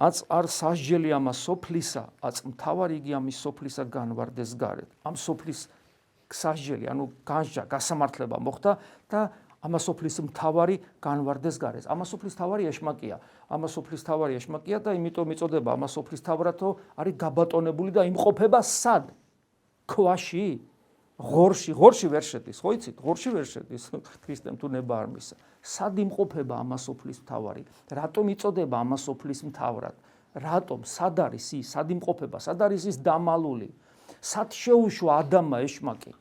არ სასჯელი ამას სოფლისა, აც მთავარი იგი ამის სოფლისა განვარდეს გარეთ. ამ სოფლის სასჯელი, ანუ განსჯა, გასამართლება მოხდა და ამას სოფლის მთავარი განვარდეს გარეთ. ამას სოფლის მთავარი ეშმაკია. ამას სოფლის მთავარი ეშმაკია და იმიტომ იწოდება ამას სოფლის მთავრად, რომ არის გაბატონებული და იმყოფება სად? ქვაში, ღორში ვერ შედის, ხო იცით? ღორში ვერ შედის ქრისტემ თუ ნება არ მისა. სად იმყოფება ამას სოფლის მთავარი? რატომ იწოდება ამას სოფლის მთავრად? რატომ? სად არის ის? სად იმყოფება? სად არის ის დამალული? სად შეუშვა ადამა ეშმაკი?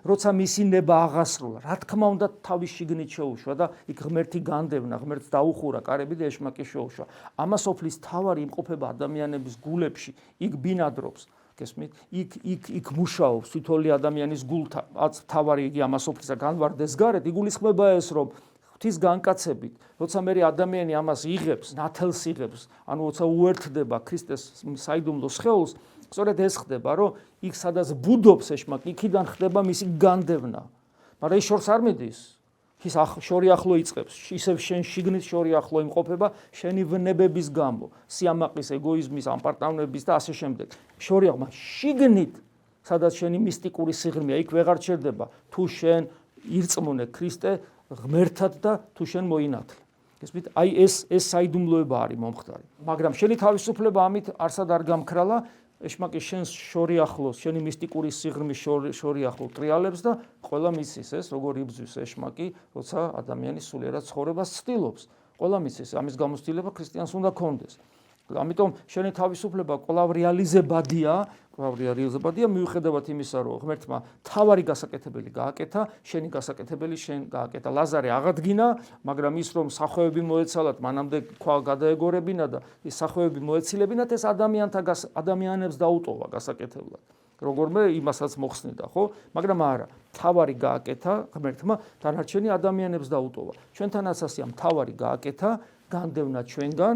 როცა მისი ნება აღასრულა, რა თქმა უნდა თავის შიგნით შეუშვა და იქ ღმერთი განდევნა, ღმერთს დაუხურა კარები და ეშმაკი შეუშვა. ამას სოფლის მთავარი იმყოფება ადამიანების გულებში, იქ ბინადრობს. გესმით? იქ მუშაობს თითოეული ადამიანის გულთან, მთავარი იგი ამას სოფლისა განვარდეს გარეთ, იგულისხმება ეს, რომ ღვთის განკაცებით, როცა მე ადამიანი ამას იღებს, ნათელს იღებს, ანუ როცა უერთდება ქრისტეს საიდუმლო სხეულს, სწორედ ეს ხდება, რომ იქ სადაც ბუდობს ეშმაკი, იქიდან ხდება მისი განდევნა. მაგრამ ის შორს არ მიდის. ის შორი ახლო იწყებს, ისევ შენ შიგნით შორი ახლო იმყოფება შენი ვნებების გამო, სიამაყის, ეგოიზმის, ამპარტავნების და ასე შემდეგ. შორი აღმა შიგნით, სადაც შენი მისტიკური სიღრმეა, იქ ვეღარ ჩერდება, თუ შენ ირწმუნე ქრისტე ღმერთად და თუ შენ მოინათლე. გესმით? აი ეს საიდუმლოება არის მომხდარი. მაგრამ შენი თავისუფლება ამით არსად არ გამქრალა, ეშმაკი შენს შორი ახლოს, შენი მისტიკური სიღრმის შორი ახლოს ტრიალებს და ყველა მისის ეს, როგორ იბძვის ეშმაკი, როცა ადამიანი სულიერად ცხოვრებას ცდილობს. ყველა მისის, ამის გამოცდილება ქრისტიანს უნდა კონდეს. ამიტომ შენი თავისუფლება კვლავ რეალიზებადია, მიუხედავად იმისა, რომ ღმერთმა თავარი გასაკეთებელი გააკეთა, შენი გასაკეთებელი შენ გააკეთა. ლაზარე აღადგინა, მაგრამ ის რომ სახვევები მოეცალათ, მანამდე ქვა გადაეგორებინა და ის სახვევები მოეცილებინათ, ეს ადამიანებს დაუტოვა გასაკეთებლად. როგორმე იმასაც მოხსნიდა, ხო? მაგრამ არა, თავარი გააკეთა ღმერთმა, დანარჩენი ადამიანებს დაუტოვა. ჩვენთანაც ასეა, თავარი გააკეთა, განდევნა ჩვენგან,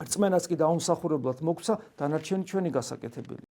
რწმენაც კი დაუმსახურებლად მოგვცა, დანარჩენი ჩვენი გასაკეთებელი.